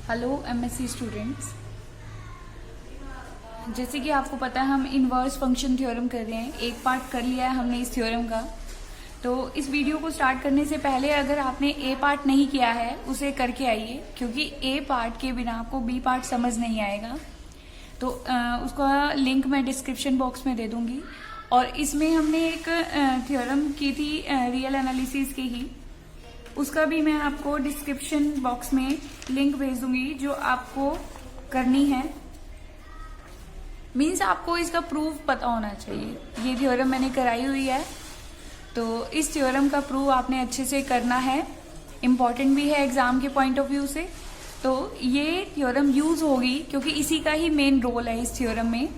Hello MSc students, जैसे कि आपको पता है हम इनवर्स फंक्शन थ्योरम कर रहे हैं। एक पार्ट कर लिया है हमने इस थ्योरम का। तो इस वीडियो को स्टार्ट करने से पहले अगर आपने ए पार्ट नहीं किया है उसे करके आइए, क्योंकि ए पार्ट के बिना आपको बी पार्ट समझ नहीं आएगा। तो उसका लिंक मैं डिस्क्रिप्शन बॉक्स में दे दूंगी। और इसमें हमने एक थ्योरम की थी रियल एनालिसिस की ही, उसका भी मैं आपको डिस्क्रिप्शन बॉक्स में लिंक भेज दूंगी जो आपको करनी है। मीन्स आपको इसका प्रूफ पता होना चाहिए। ये थ्योरम मैंने कराई हुई है, तो इस थ्योरम का प्रूफ आपने अच्छे से करना है। इम्पॉर्टेंट भी है एग्जाम के पॉइंट ऑफ व्यू से। तो ये थ्योरम यूज होगी क्योंकि इसी का ही मेन रोल है इस थ्योरम में।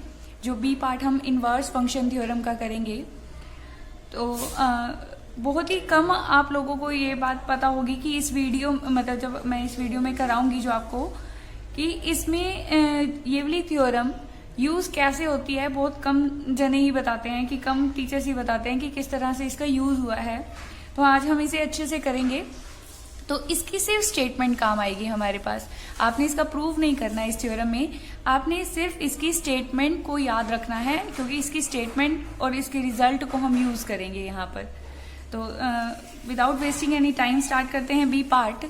जो बी पार्ट हम इनवर्स फंक्शन थ्योरम का करेंगे, तो बहुत ही कम आप लोगों को ये बात पता होगी कि इस वीडियो मतलब जब मैं इस वीडियो में कराऊंगी जो आपको, कि इसमें ये वाली थ्योरम यूज कैसे होती है बहुत कम जने ही बताते हैं, कि कम टीचर्स ही बताते हैं कि किस तरह से इसका यूज हुआ है। तो आज हम इसे अच्छे से करेंगे। तो इसकी सिर्फ स्टेटमेंट काम आएगी हमारे पास। आपने इसका प्रूफ नहीं करना है इस थ्योरम में, आपने सिर्फ इसकी स्टेटमेंट को याद रखना है, क्योंकि इसकी स्टेटमेंट और इसके रिजल्ट को हम यूज करेंगे यहाँ पर। तो without wasting any time start करते हैं बी पार्ट।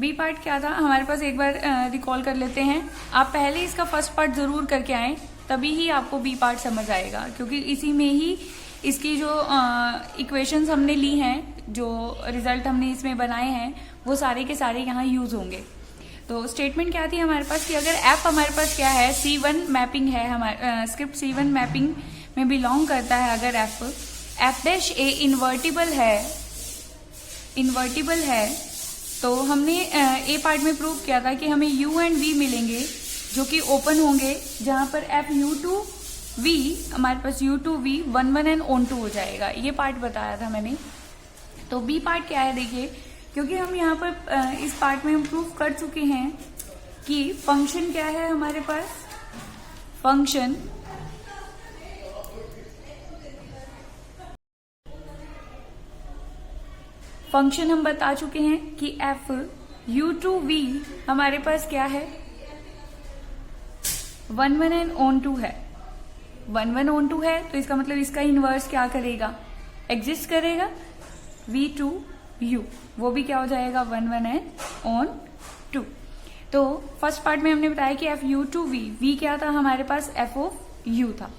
बी पार्ट क्या था हमारे पास, एक बार रिकॉल कर लेते हैं। आप पहले इसका फर्स्ट पार्ट जरूर करके आए, तभी ही आपको बी पार्ट समझ आएगा, क्योंकि इसी में ही इसकी जो इक्वेशंस हमने ली हैं, जो रिजल्ट हमने इसमें बनाए हैं, वो सारे के सारे यहाँ यूज होंगे। तो स्टेटमेंट क्या थी हमारे पास कि अगर एफ हमारे पास क्या है, C1 मैपिंग है, हमारे स्क्रिप्ट C1 मैपिंग में बिलोंग करता है। अगर एफ डैश ए इन्वर्टिबल है, तो हमने ए पार्ट में प्रूव किया था कि हमें u एंड v मिलेंगे जो कि ओपन होंगे, जहां पर एफ u2v हमारे पास u2v 1 1 एंड on 2 हो जाएगा। ये पार्ट बताया था मैंने। तो बी पार्ट क्या है देखिए, क्योंकि हम यहाँ पर इस पार्ट में हम प्रूव कर चुके हैं कि फंक्शन क्या है हमारे पास। फंक्शन हम बता चुके हैं कि एफ u2v हमारे पास क्या है, 1 1 एंड on 2 है। 1 1 on 2 है, तो इसका मतलब इसका इनवर्स क्या करेगा, एग्जिस्ट करेगा, v2u, वो भी क्या हो जाएगा 1 1 एंड on 2। तो फर्स्ट पार्ट में हमने बताया कि एफ u2v, v क्या था हमारे पास, एफ ऑफ u था।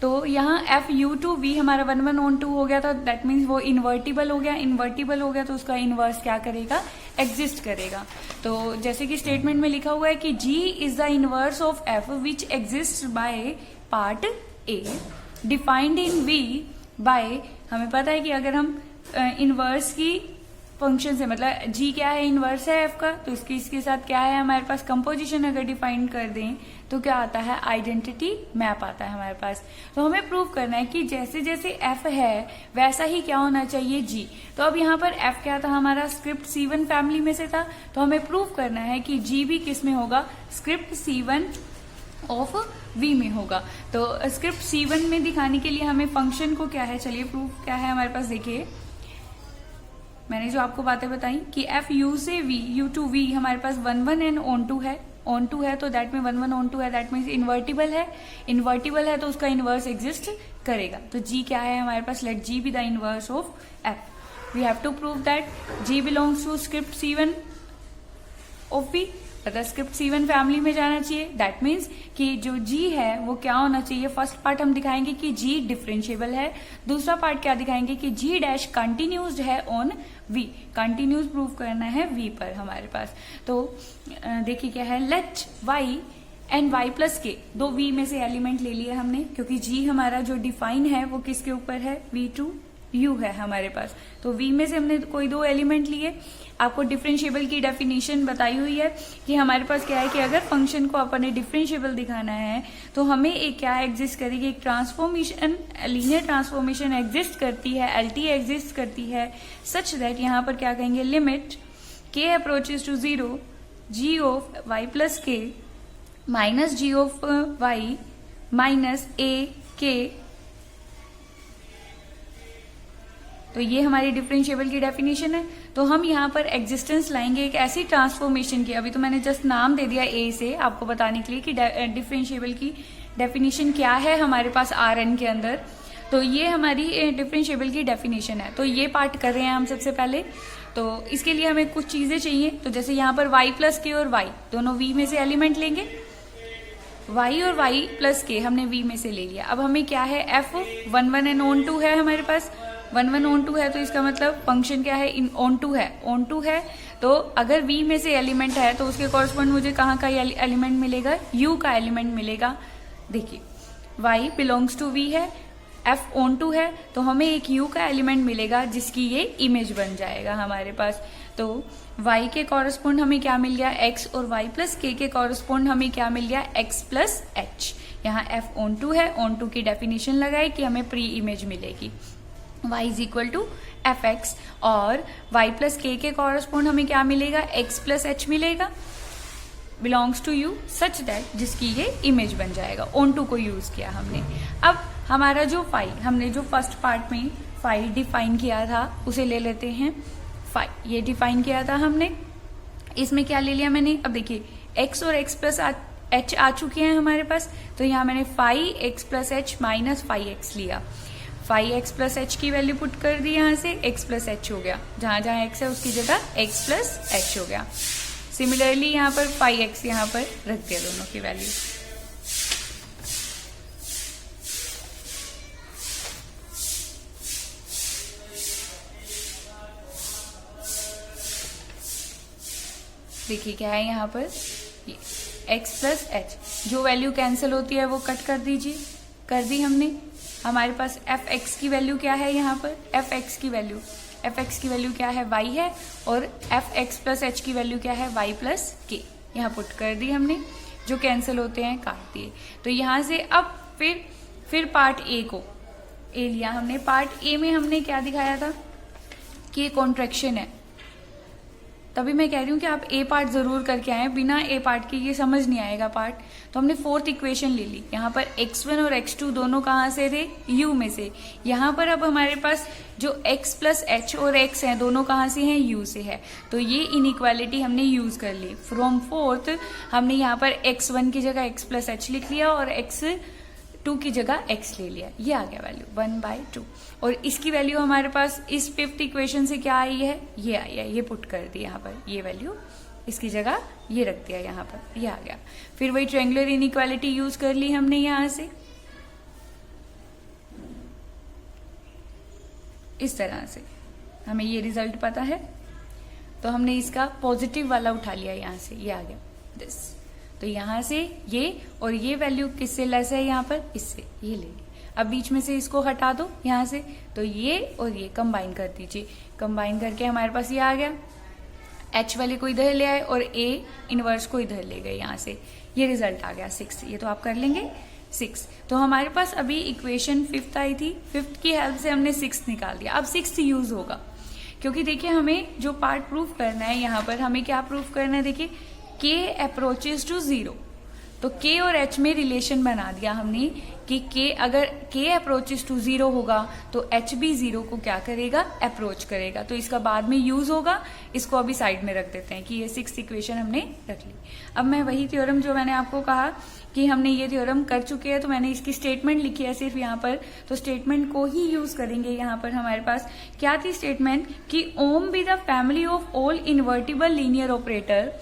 तो यहाँ एफ u2v हमारा 1 1 on 2 हो गया था, दैट मीन्स वो इन्वर्टिबल हो गया। इन्वर्टिबल हो गया तो उसका इनवर्स क्या करेगा, एग्जिस्ट करेगा। तो जैसे कि स्टेटमेंट में लिखा हुआ है कि g is the inverse of f which exist by part a defined in v by, हमें पता है कि अगर हम इनवर्स की फंक्शन से, मतलब g क्या है, इनवर्स है f का, तो इसके साथ क्या है हमारे पास, कंपोजिशन अगर डिफाइन कर दें तो क्या आता है, आइडेंटिटी मैप आता है हमारे पास। तो हमें प्रूव करना है कि जैसे जैसे f है वैसा ही क्या होना चाहिए g। तो अब यहाँ पर f क्या था हमारा, स्क्रिप्ट C1 फैमिली में से था, तो हमें प्रूव करना है कि g भी किस में होगा, स्क्रिप्ट C1 ऑफ v में होगा। तो स्क्रिप्ट C1 में दिखाने के लिए हमें फंक्शन को क्या है, चलिए प्रूफ क्या है हमारे पास देखिए। मैंने जो आपको बातें बताई कि एफ u से v, u2v हमारे पास 1 1 एंड on 2 है। on 2 है तो दैट में 1 1 on 2 है, दैट मीन्स इन्वर्टिबल है। इन्वर्टिबल है तो उसका इनवर्स एग्जिस्ट करेगा। तो g क्या है हमारे पास, let g be the inverse of f। We have to prove that g belongs to script C1 of v, अगर स्क्रिप्ट C1 फैमिली में जाना चाहिए। दैट मीन्स कि जो g है वो क्या होना चाहिए, फर्स्ट पार्ट हम दिखाएंगे कि g डिफरेंशिएबल है, दूसरा पार्ट क्या दिखाएंगे कि g डैश कंटिन्यूज है ऑन v। कंटिन्यूज प्रूव करना है v पर हमारे पास। तो देखिए क्या है, let y and y plus k, दो v में से एलिमेंट ले लिया हमने, क्योंकि g हमारा जो डिफाइन है वो किसके ऊपर है, v2u है हमारे पास। तो v में से हमने कोई दो एलिमेंट लिए। आपको डिफरेंशिएबल की डेफिनेशन बताई हुई है कि हमारे पास क्या है कि अगर फंक्शन को अपने डिफरेंशिएबल दिखाना है तो हमें एक क्या एग्जिस्ट करेगी, एक ट्रांसफॉर्मेशन, लीनियर ट्रांसफॉर्मेशन एग्जिस्ट करती है, LT एग्जिस्ट करती है, सच दैट यहाँ पर क्या कहेंगे, limit k approaches to 0 g of y plus k minus g of y minus a k तो ये हमारी डिफरेंशिएबल की डेफिनेशन है। तो हम यहाँ पर एग्जिस्टेंस लाएंगे एक ऐसी ट्रांसफॉर्मेशन की, अभी तो मैंने जस्ट नाम दे दिया ए से आपको बताने के लिए कि डिफरेंशिएबल की डेफिनेशन क्या है हमारे पास आर एन के अंदर। तो ये हमारी डिफरेंशिएबल की डेफिनेशन है। तो ये पार्ट कर रहे हैं हम सबसे पहले। तो इसके लिए हमें कुछ चीजें चाहिए। तो जैसे यहाँ पर y प्लस के और y दोनों v में से एलिमेंट लेंगे, y और y प्लस के हमने v में से ले लिया। अब हमें क्या है, f 1 1 एंड ऑन 2 है हमारे पास, 1 1 ऑन 2 है, तो इसका मतलब फंक्शन क्या है, इन ऑन 2 है, ऑन 2 है। तो अगर v में से एलिमेंट है तो उसके कॉरस्पॉन्ड मुझे कहाँ का एलिमेंट मिलेगा, u का एलिमेंट मिलेगा। देखिए y बिलोंग्स टू v है, f ऑन 2 है, तो हमें एक u का एलिमेंट मिलेगा जिसकी ये इमेज बन जाएगा हमारे पास। तो y के कॉरस्पॉन्ड हमें क्या मिल गया, x, और y प्लस k के कॉरस्पॉन्ड हमें क्या मिल गया, x प्लस h। यहाँ f ऑन 2 है, ऑन 2 की डेफिनेशन लगाए कि हमें प्री इमेज मिलेगी y is equal to f x, और y प्लस k के कॉरस्पॉन्ड हमें क्या मिलेगा, x प्लस h मिलेगा, belongs to u such that जिसकी ये इमेज बन जाएगा। ऑन 2 को यूज किया हमने। अब हमारा जो फाई, हमने जो फर्स्ट पार्ट में फाई डिफाइन किया था उसे ले लेते हैं। फाई ये डिफाइन किया था हमने, इसमें क्या ले लिया मैंने, अब देखिए x और x प्लस h आ चुके हैं हमारे पास। तो यहाँ मैंने phi x plus h minus phi x लिया। फाई x प्लस h की वैल्यू पुट कर दी, यहाँ से x प्लस h हो गया, जहां जहां x है उसकी जगह x प्लस h हो गया। सिमिलरली यहाँ पर फाई एक्स यहाँ पर रख दिया दोनों की वैल्यू। देखिए क्या है यहाँ पर, x प्लस h, जो वैल्यू कैंसिल होती है वो कट कर दीजिए, कर दी हमने। हमारे पास एफ एक्स की वैल्यू क्या है, यहाँ पर एफ एक्स की वैल्यू क्या है, y है, और एफ एक्स प्लस एच की वैल्यू क्या है, y प्लस के। यहाँ पुट कर दी हमने, जो कैंसिल होते हैं काट दिए। तो यहाँ से अब फिर पार्ट ए को ए लिया हमने। पार्ट ए में हमने क्या दिखाया था कि ये कॉन्ट्रैक्शन है, तभी मैं कह रही हूँ कि आप ए पार्ट जरूर करके आए, बिना ए पार्ट के ये समझ नहीं आएगा पार्ट। तो हमने फोर्थ इक्वेशन ले ली। यहाँ पर x1 और x2 दोनों कहाँ से थे, u में से। यहाँ पर अब हमारे पास जो x प्लस h और x हैं दोनों कहाँ से हैं, u से है। तो ये इनइक्वालिटी हमने यूज कर ली। फ्रॉम फोर्थ हमने यहाँ पर x1 की जगह x प्लस h लिख लिया और x2 की जगह x ले लिया। ये आ गया वैल्यू 1/2, और इसकी वैल्यू हमारे पास इस फिफ्थ इक्वेशन से क्या आई है, ये आई है, ये पुट कर दी यहाँ पर, ये वैल्यू इसकी जगह ये रख दिया यहाँ पर, ये आ गया। फिर वही ट्रायंगुलर इनइक्वालिटी यूज कर ली हमने यहाँ से, इस तरह से हमें ये रिजल्ट पता है। तो हमने इसका पॉजिटिव वाला उठा लिया यहाँ से, ये आ गया दिस। तो यहाँ से ये और ये वैल्यू किससे लेस है, यहाँ पर इससे, ये ले ली। अब बीच में से इसको हटा दो यहाँ से, तो ये और ये कंबाइन कर दीजिए। कंबाइन करके हमारे पास ये आ गया, h वाले को इधर ले आए और a इनवर्स को इधर ले गए यहाँ से, ये रिजल्ट आ गया 6। ये तो आप कर लेंगे 6। तो हमारे पास अभी इक्वेशन फिफ्थ आई थी, फिफ्थ की हेल्प से हमने 6 निकाल दिया। अब 6 यूज होगा, क्योंकि देखिए हमें जो पार्ट प्रूफ करना है, यहाँ पर हमें क्या प्रूफ करना है, देखिए k अप्रोचेस टू 0। तो k और h में रिलेशन बना दिया हमने कि k अगर k अप्रोचेस टू 0 होगा तो h भी 0 को क्या करेगा, अप्रोच करेगा। तो इसका बाद में यूज होगा, इसको अभी साइड में रख देते हैं कि ये 6th इक्वेशन हमने रख ली। अब मैं वही थ्योरम जो मैंने आपको कहा कि हमने ये थ्योरम कर चुके हैं, तो मैंने इसकी स्टेटमेंट लिखी है सिर्फ यहाँ पर, तो स्टेटमेंट को ही यूज करेंगे। यहाँ पर हमारे पास क्या थी स्टेटमेंट कि ohm be the family of all invertible linear operator,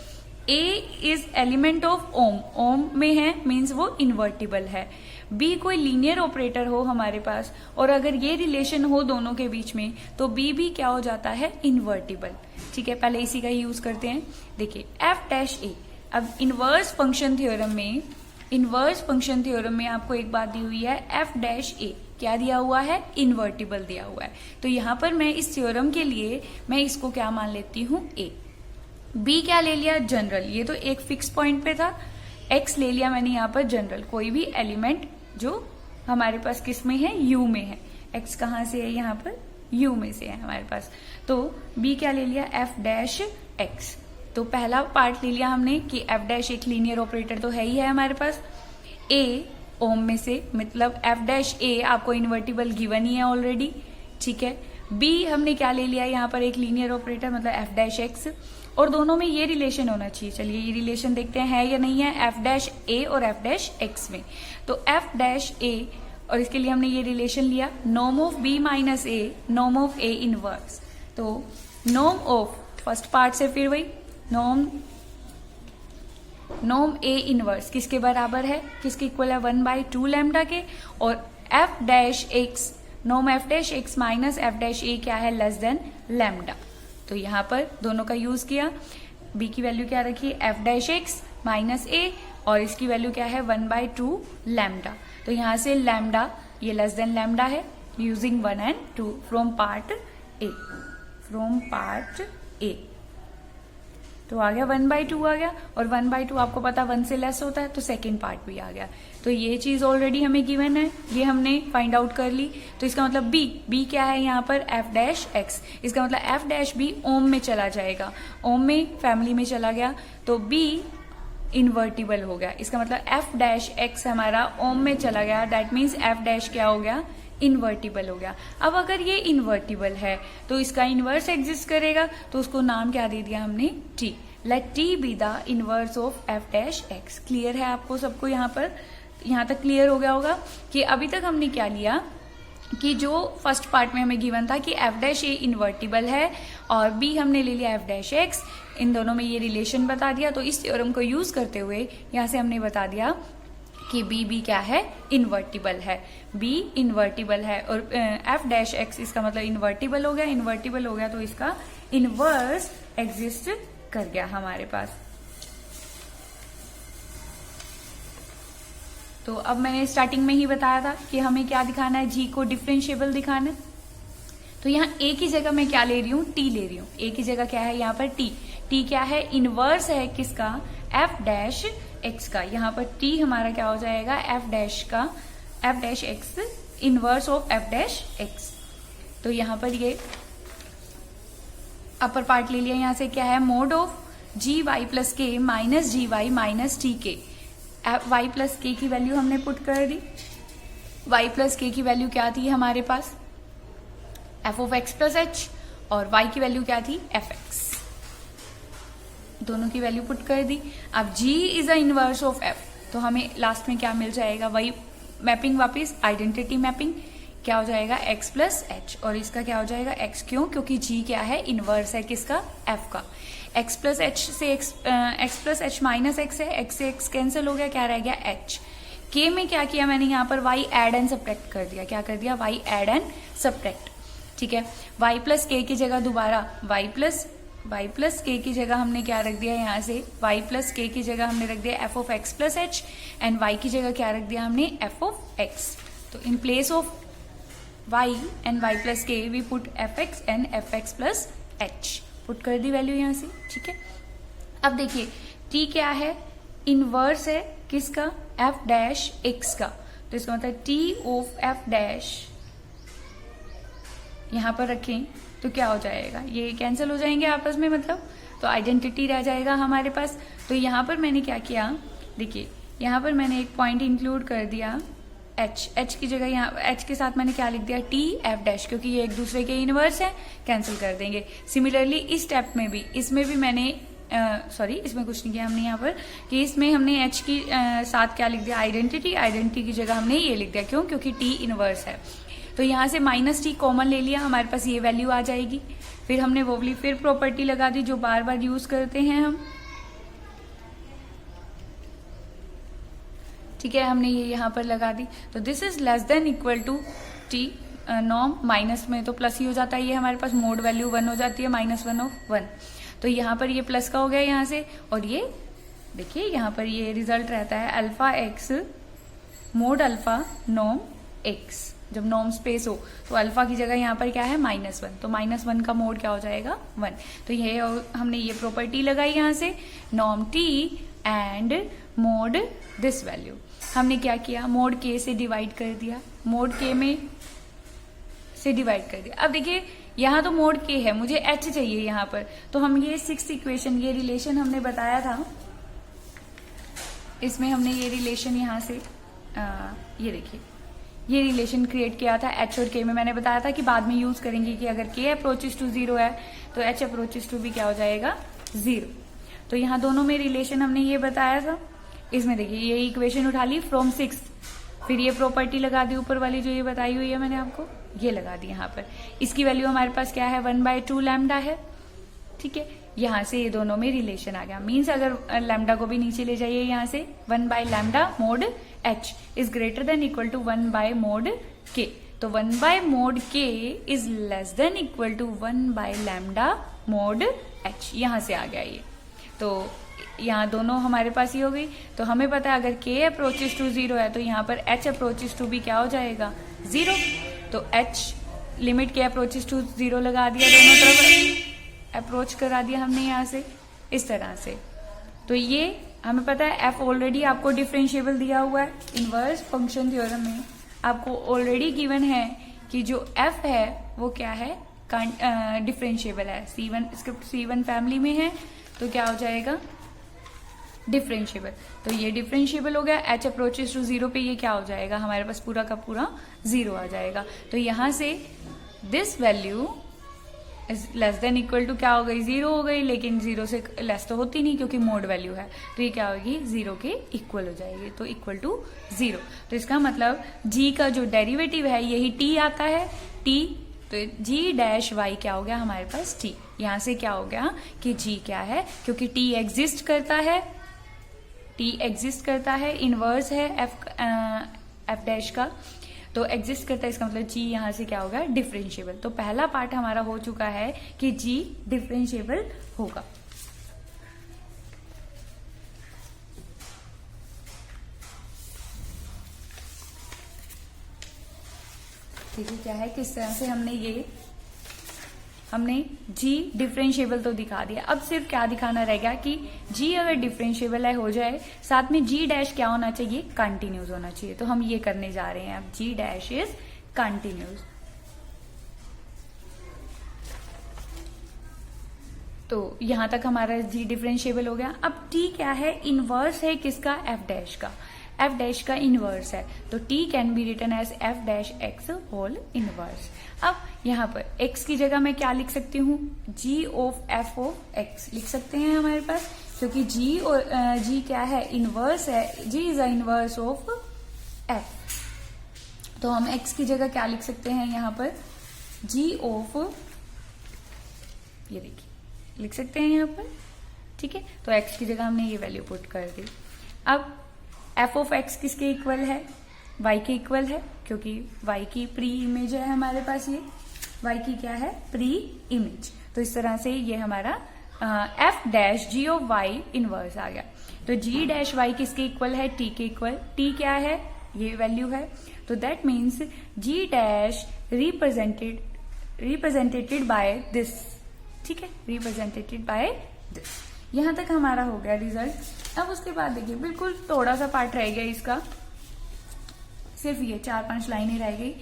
A is element of ohm, ohm में है मीन्स वो इन्वर्टिबल है। B कोई लीनियर ऑपरेटर हो हमारे पास, और अगर ये रिलेशन हो दोनों के बीच में, तो B भी क्या हो जाता है, इन्वर्टिबल। ठीक है, पहले इसी का ही यूज करते हैं। देखिए f डैश a, अब इनवर्स फंक्शन थ्योरम में आपको एक बात दी हुई है, f डैश a क्या दिया हुआ है, इन्वर्टिबल दिया हुआ है। तो यहाँ पर मैं इस थ्योरम के लिए मैं इसको क्या मान लेती हूँ, a। बी क्या ले लिया, जनरल, ये तो एक फिक्स पॉइंट पे था। एक्स ले लिया मैंने यहाँ पर जनरल, कोई भी एलिमेंट जो हमारे पास किस में है, यू में है। एक्स कहाँ से है, यहाँ पर यू में से है हमारे पास। तो बी क्या ले लिया, एफ डैश एक्स। तो पहला पार्ट ले लिया हमने कि एफ डैश एक लीनियर ऑपरेटर तो है ही है हमारे पास। ए ओम में से, मतलब एफ डैश ए आपको इन्वर्टिबल गिवन ही है ऑलरेडी। ठीक है, बी हमने क्या ले लिया यहाँ पर, एक लीनियर ऑपरेटर मतलब एफ डैश एक्स, और दोनों में ये रिलेशन होना चाहिए। चलिए ये रिलेशन देखते हैं है या नहीं है, एफ डैश ए और एफ डैश एक्स में। तो एफ डैश ए, और इसके लिए हमने ये रिलेशन लिया norm of B minus A norm of A inverse. तो नॉर्म ऑफ फर्स्ट पार्ट से फिर वही नॉर्म ए इनवर्स किसके बराबर है, किसके इक्वल है, 1/2 लैम्डा के, और f dash x norm f dash x minus f dash a क्या है, लेस देन लैम्डा। तो यहाँ पर दोनों का यूज किया, बी की वैल्यू क्या रखी, एफ डैश एक्स माइनस ए, और इसकी वैल्यू क्या है 1/2 लैम्डा। तो यहाँ से लैम्डा ये लेस देन लैम्डा है, using 1 and 2 from part A. तो आ गया 1/2 आ गया, और 1/2 आपको पता 1 से लेस होता है, तो सेकेंड पार्ट भी आ गया। तो ये चीज ऑलरेडी हमें गिवन है, ये हमने फाइंड आउट कर ली। तो इसका मतलब बी क्या है यहाँ पर, एफ डैश एक्स, इसका मतलब एफ डैश बी ओम में चला जाएगा, ओम में फैमिली में चला गया, तो बी इन्वर्टिबल हो गया। इसका मतलब एफ डैश एक्स हमारा ओम में चला गया, दैट मीन्स एफ डैश क्या हो गया, इन्वर्टिबल हो गया। अब अगर ये इन्वर्टिबल है तो इसका इनवर्स एग्जिस्ट करेगा, तो उसको नाम क्या दे दिया हमने, t. Let t be the inverse of f dash x. Clear है आपको सबको, यहाँ पर यहाँ तक क्लियर हो गया होगा कि अभी तक हमने क्या लिया कि जो फर्स्ट पार्ट में हमें गिवन था कि एफ डैश ए इन्वर्टिबल है और बी हमने ले लिया एफ डैश एक्स, इन दोनों में ये रिलेशन बता दिया। तो इस थ्योरम को यूज करते हुए यहाँ से हमने बता दिया कि बी क्या है, इन्वर्टिबल है, बी इन्वर्टिबल है, और एफ डैश एक्स इसका मतलब इन्वर्टिबल हो गया, इन्वर्टिबल हो गया तो इसका इनवर्स एग्जिस्ट कर गया हमारे पास। तो अब मैंने स्टार्टिंग में ही बताया था कि हमें क्या दिखाना है, जी को डिफरेंशिएबल दिखाना है। तो यहाँ ए की जगह मैं क्या ले रही हूँ, टी ले रही हूँ। ए की जगह क्या है यहाँ पर, टी क्या है, इनवर्स है किसका, एफ डैश एक्स का। यहाँ पर टी हमारा क्या हो जाएगा, F dash x, inverse of f dash x. तो यहाँ पर ये अपर पार्ट ले लिया, यहाँ से क्या है, mod of g y plus k minus g y minus t k. Y plus k की वैल्यू हमने पुट कर दी, वाई प्लस के की वैल्यू क्या थी हमारे पास, f of x plus h, और वाई की वैल्यू क्या थी, एफ एक्स। दोनों की वैल्यू पुट कर दी। अब g is a inverse of f, तो हमें लास्ट में क्या मिल जाएगा, वही मैपिंग वापिस आइडेंटिटी मैपिंग, क्या हो जाएगा x प्लस एच, और इसका क्या हो जाएगा x। क्यों, क्योंकि g क्या है, इनवर्स है किसका, f का। x प्लस एच से x plus H minus x है, x से x कैंसिल हो गया, क्या रह गया h। k में क्या किया मैंने यहाँ पर, y एड एंड सब्ट्रैक्ट कर दिया, क्या कर दिया, y एड एंड सब्ट्रैक्ट। ठीक है, y प्लस k की जगह दोबारा y प्लस के की जगह हमने क्या रख दिया, यहाँ से y प्लस के की जगह हमने रख दिया F of x plus H, and y की जगह क्या रख दिया हमने, एफ ऑफ एक्स। तो in place of y and y plus k we put f x and f x plus h, put कर दी वैल्यू यहाँ से। ठीक है, अब देखिए t क्या है, इनवर्स है किसका, एफ डैश एक्स का। तो इसका मतलब t ऑफ एफ डैश यहाँ पर रखें तो क्या हो जाएगा, ये कैंसिल हो जाएंगे आपस में, मतलब तो आइडेंटिटी रह जाएगा हमारे पास। तो यहाँ पर मैंने क्या किया, देखिए यहाँ पर मैंने एक पॉइंट इंक्लूड कर दिया एच की जगह, यहाँ एच के साथ मैंने क्या लिख दिया, टी एफ डैश, क्योंकि ये एक दूसरे के इनवर्स है, कैंसिल कर देंगे। सिमिलरली इस स्टेप में भी, इसमें भी मैंने इसमें कुछ नहीं किया हमने यहाँ पर, कि इसमें हमने एच की साथ क्या लिख दिया, आइडेंटिटी की जगह हमने ये लिख दिया, क्यों, क्योंकि टी इनवर्स है। तो यहाँ से माइनस टी कॉमन ले लिया, हमारे पास ये वैल्यू आ जाएगी। फिर हमने वो वाली फिर प्रॉपर्टी लगा दी जो बार बार यूज करते हैं हम। ठीक है, हमने ये यहाँ पर लगा दी। तो this is less than equal to T norm, minus में तो प्लस ही हो जाता है, ये हमारे पास मोड वैल्यू 1 हो जाती है, -1 ऑफ 1। तो यहाँ पर ये प्लस का हो गया यहाँ से, और ये देखिए यहाँ पर ये रिजल्ट रहता है alpha x mode alpha norm x. जब नॉर्म स्पेस हो तो अल्फा की जगह यहाँ पर क्या है, -1, तो -1 का मोड क्या हो जाएगा, 1। तो ये हमने ये प्रॉपर्टी लगाई यहाँ से, norm T and mode this value. हमने क्या किया, मोड के से डिवाइड कर दिया, मोड के में से डिवाइड कर दिया। अब देखिए यहाँ तो मोड के है, मुझे एच चाहिए यहाँ पर, तो हम ये 6th इक्वेशन, ये रिलेशन हमने बताया था, इसमें हमने ये रिलेशन यहाँ से ये देखिए ये रिलेशन क्रिएट किया था एच और के में। मैंने बताया था कि बाद में यूज करेंगे कि अगर के अप्रोचेस टू 0 है तो एच अप्रोचेस टू भी क्या हो जाएगा 0। तो यहाँ दोनों में रिलेशन हमने ये बताया था। इसमें देखिए ये इक्वेशन उठा ली फ्रॉम 6, फिर ये प्रॉपर्टी लगा दी ऊपर वाली जो ये बताई हुई है मैंने आपको, ये लगा दी यहाँ पर। इसकी वैल्यू हमारे पास क्या है 1/2 लैम्डा है, ठीक है। यहाँ से ये दोनों में रिलेशन आ गया। मीन्स अगर लैम्डा को भी नीचे ले जाइए यहाँ से 1/λ mod h is greater than equal to 1/mod k। तो 1/mod k is less than equal to 1/λ mod h। यहाँ से आ गया ये। तो यहाँ दोनों हमारे पास ही हो गई। तो हमें पता है अगर k अप्रोचेस टू 0 है तो यहाँ पर h अप्रोचेस टू भी क्या हो जाएगा 0। तो h limit k approaches to 0 लगा दिया, दोनों तरफ अप्रोच करा दिया हमने यहाँ से इस तरह से। तो ये हमें पता है f ऑलरेडी आपको डिफरेंशिएबल दिया हुआ है। इनवर्स फंक्शन थ्योरम में आपको ऑलरेडी गिवन है कि जो f है वो क्या है डिफरेंशिएबल है। C1 C1 फैमिली में है तो क्या हो जाएगा डिफरेंशिएबल। तो ये डिफरेंशिएबल हो गया। h अप्रोचेस टू 0 पे ये क्या हो जाएगा हमारे पास पूरा का पूरा 0 आ जाएगा। तो यहां से this value is less than equal to क्या हो गई 0 हो गई, लेकिन 0 से लेस तो होती नहीं क्योंकि मोड वैल्यू है। तो ये क्या होगी 0 के इक्वल हो जाएगी, तो इक्वल टू 0। तो इसका मतलब g का जो डेरिवेटिव है यही t आता है t। तो g' y क्या हो गया हमारे पास t। यहां से क्या हो गया कि g क्या है, क्योंकि t एग्जिस्ट करता है, इनवर्स है f डैश का, तो एग्जिस्ट करता है। इसका मतलब g यहां से क्या होगा डिफरेंशिएबल। तो पहला पार्ट हमारा हो चुका है कि g डिफरेंशिएबल होगा। देखिए क्या है, किस तरह से हमने g डिफरेंशिएबल तो दिखा दिया। अब सिर्फ क्या दिखाना रह गया कि g अगर डिफरेंशिएबल है हो जाए, साथ में g डैश क्या होना चाहिए कंटिन्यूस होना चाहिए। तो हम ये करने जा रहे हैं अब g डैश इज कंटिन्यूस। तो यहां तक हमारा g डिफरेंशिएबल हो गया। अब t क्या है इनवर्स है किसका f डैश का, f डैश का इनवर्स है। तो t can be written as f dash x whole inverse. अब यहाँ पर x की जगह मैं क्या लिख सकती हूँ g of f of x लिख सकते हैं हमारे पास, क्योंकि g और g क्या है इनवर्स है, g is a inverse of f। तो हम x की जगह क्या लिख सकते हैं यहाँ पर g ऑफ, ये देखिए लिख सकते हैं यहाँ पर, ठीक है। तो x की जगह हमने ये वैल्यू पुट कर दी। अब f ऑफ x किसके इक्वल है y के इक्वल है, क्योंकि y की प्री इमेज है हमारे पास, ये y की क्या है प्री इमेज। तो इस तरह से ये हमारा f dash g of y inverse आ गया। तो g डैश y किसके इक्वल है t के इक्वल, t क्या है ये वैल्यू है। तो that means g dash represented by this, ठीक है, रिप्रेजेंटेड बाय दिस। यहां तक हमारा हो गया रिजल्ट। अब उसके बाद देखिए बिल्कुल थोड़ा सा पार्ट रह गया इसका, सिर्फ ये 4-5 लाइनें रह गई।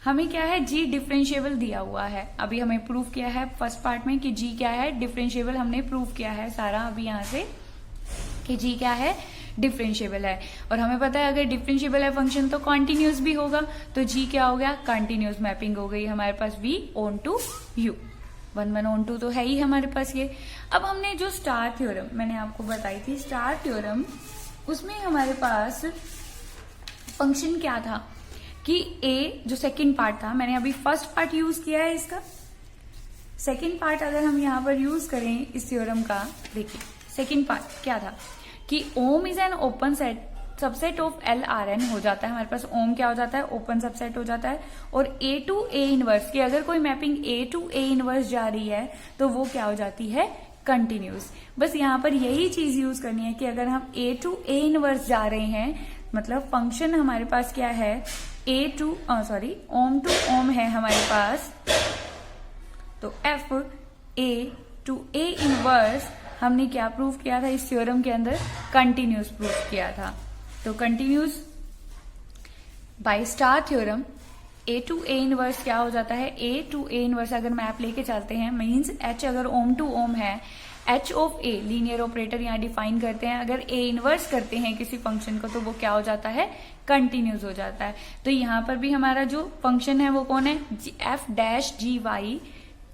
हमें क्या है g डिफरेंशिएबल दिया हुआ है। अभी हमें प्रूफ किया है फर्स्ट पार्ट में कि g क्या है डिफरेंशिएबल, हमने प्रूफ किया है सारा अभी यहाँ से कि g क्या है डिफरेंशिएबल है। और हमें पता है अगर डिफरेंशिएबल है फंक्शन तो कॉन्टिन्यूस भी होगा। तो g क्या हो गया कंटिन्यूस मैपिंग हो गई हमारे पास v onto u, 1 onto तो है ही हमारे पास ये। अब हमने जो स्टार थ्योरम मैंने आपको बताई थी, स्टार थ्योरम, उसमें हमारे पास फंक्शन क्या था कि a जो सेकंड पार्ट था, मैंने अभी फर्स्ट पार्ट यूज किया है इसका, सेकंड पार्ट अगर हम यहाँ पर यूज करें इस थ्योरम का, देखिए सेकंड पार्ट क्या था कि ohm is an open set subset of LRN हो जाता है हमारे पास। ओम क्या हो जाता है ओपन सबसेट हो जाता है। और A टू A इनवर्स की अगर कोई mapping A to A inverse जा रही है तो वो क्या हो जाती है कंटिन्यूस। बस यहाँ पर यही चीज यूज करनी है कि अगर हम A टू A इनवर्स जा रहे हैं, मतलब फंक्शन हमारे पास क्या है ओम टू ओम है हमारे पास, तो F A to A inverse हमने क्या प्रूव किया था इस थ्योरम के अंदर, कंटिन्यूस प्रूव किया था। तो continuous by star theorem A to A inverse क्या हो जाता है, A टू A इनवर्स अगर मैप लेके चलते हैं मींस H अगर ओम टू ओम है, H of a linear operator यहाँ डिफाइन करते हैं, अगर ए इनवर्स करते हैं किसी फंक्शन को तो वो क्या हो जाता है, कंटिन्यूस हो जाता है। तो यहाँ पर भी हमारा जो फंक्शन है वो कौन है, F dash G Y,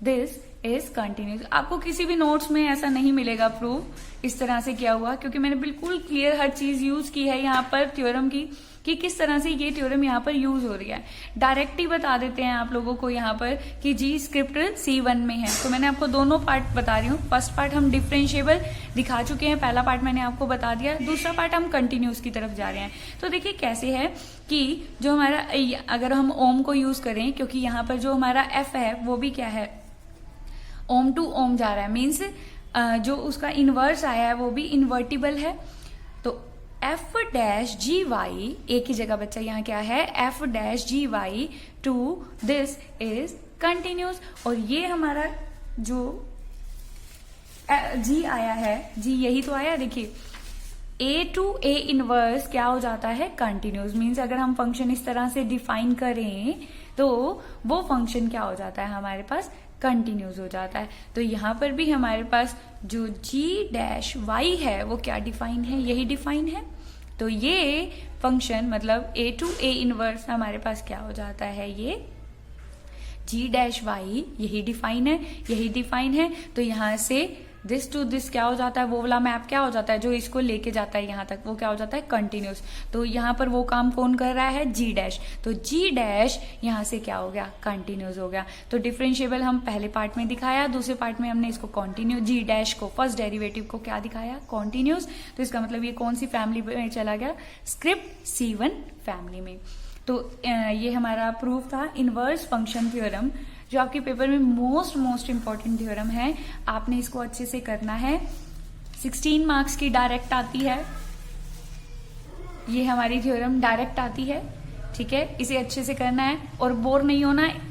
this is continuous. आपको किसी भी नोट्स में ऐसा नहीं मिलेगा प्रूफ इस तरह से किया हुआ, क्योंकि मैंने बिल्कुल क्लियर हर चीज यूज की है यहाँ पर थ्योरम की, कि किस तरह से ये थ्योरम यहाँ पर यूज हो रही है। डायरेक्ट ही बता देते हैं आप लोगों को यहाँ पर कि जी स्क्रिप्ट C1 में है। तो मैंने आपको दोनों पार्ट बता रही हूँ। फर्स्ट पार्ट हम डिफरेंशिएबल दिखा चुके हैं, पहला पार्ट मैंने आपको बता दिया, दूसरा पार्ट हम कंटिन्यूस की तरफ जा रहे हैं। तो देखिए कैसे है कि जो हमारा, अगर हम ओम को यूज करें, क्योंकि यहाँ पर जो हमारा एफ है वो भी क्या है, ओम टू ओम जा रहा है, मीन्स जो उसका इनवर्स आया है वो भी इन्वर्टिबल है। तो एफ डैश जी वाई, एक ही जगह बच्चा यहाँ क्या है, F dash G Y to this is continuous. और ये हमारा जो जी आया है, जी यही तो आया, देखिए ए टू ए इनवर्स क्या हो जाता है, कंटिन्यूस। मीन्स अगर हम फंक्शन इस तरह से डिफाइन करें तो वो फंक्शन क्या हो जाता है, हमारे पास कंटिन्यूस हो जाता है। तो यहाँ पर भी हमारे पास जो जी डैश वाई है वो क्या डिफाइन है, यही डिफाइन है। तो ये फंक्शन मतलब ए टू ए इनवर्स हमारे पास क्या हो जाता है, ये जी डैश वाई, यही डिफाइन है, यही डिफाइन है। तो यहाँ से दिस टू दिस क्या हो जाता है, वो वाला मैप क्या हो जाता है जो इसको लेके जाता है यहाँ तक, वो क्या हो जाता है, कंटिन्यूस। तो यहाँ पर वो काम कौन कर रहा है, जी डैश। तो जी डैश यहाँ से क्या हो गया, कंटिन्यूस हो गया। तो डिफरेंशिएबल हम पहले पार्ट में दिखाया, दूसरे पार्ट में हमने इसको कॉन्टिन्यू, जी डैश को फर्स्ट डेरिवेटिव को क्या दिखाया, कॉन्टिन्यूस। तो इसका मतलब ये कौन सी फैमिली में चला गया, स्क्रिप्ट C1 फैमिली में। तो ये हमारा प्रूफ था इनवर्स फंक्शन थ्योरम, जो आपके पेपर में मोस्ट इंपॉर्टेंट थ्योरम है। आपने इसको अच्छे से करना है। 16 मार्क्स की डायरेक्ट आती है, ये हमारी थ्योरम डायरेक्ट आती है, ठीक है। इसे अच्छे से करना है और बोर नहीं होना है,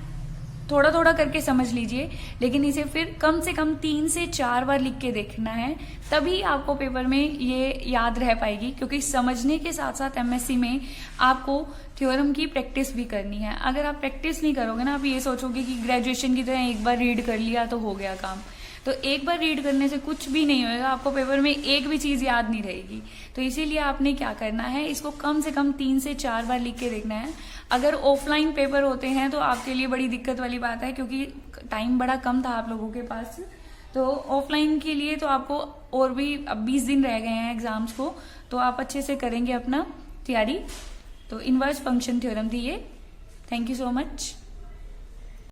थोड़ा थोड़ा करके समझ लीजिए, लेकिन इसे फिर कम से कम 3 से 4 बार लिख के देखना है, तभी आपको पेपर में ये याद रह पाएगी। क्योंकि समझने के साथ साथ MSc में आपको थ्योरम की प्रैक्टिस भी करनी है। अगर आप प्रैक्टिस नहीं करोगे ना, आप ये सोचोगे कि ग्रेजुएशन की तरह एक बार रीड कर लिया तो हो गया काम, तो एक बार रीड करने से कुछ भी नहीं होगा, आपको पेपर में एक भी चीज याद नहीं रहेगी। तो इसीलिए आपने क्या करना है, इसको कम से कम 3 से 4 बार लिख के देखना है। अगर ऑफलाइन पेपर होते हैं तो आपके लिए बड़ी दिक्कत वाली बात है, क्योंकि टाइम बड़ा कम था आप लोगों के पास। तो ऑफलाइन के लिए तो आपको और भी अब 20 दिन रह गए हैं एग्जाम्स को, तो आप अच्छे से करेंगे अपना तैयारी। तो इनवर्स फंक्शन थ्योरम थी ये। Thank you so much.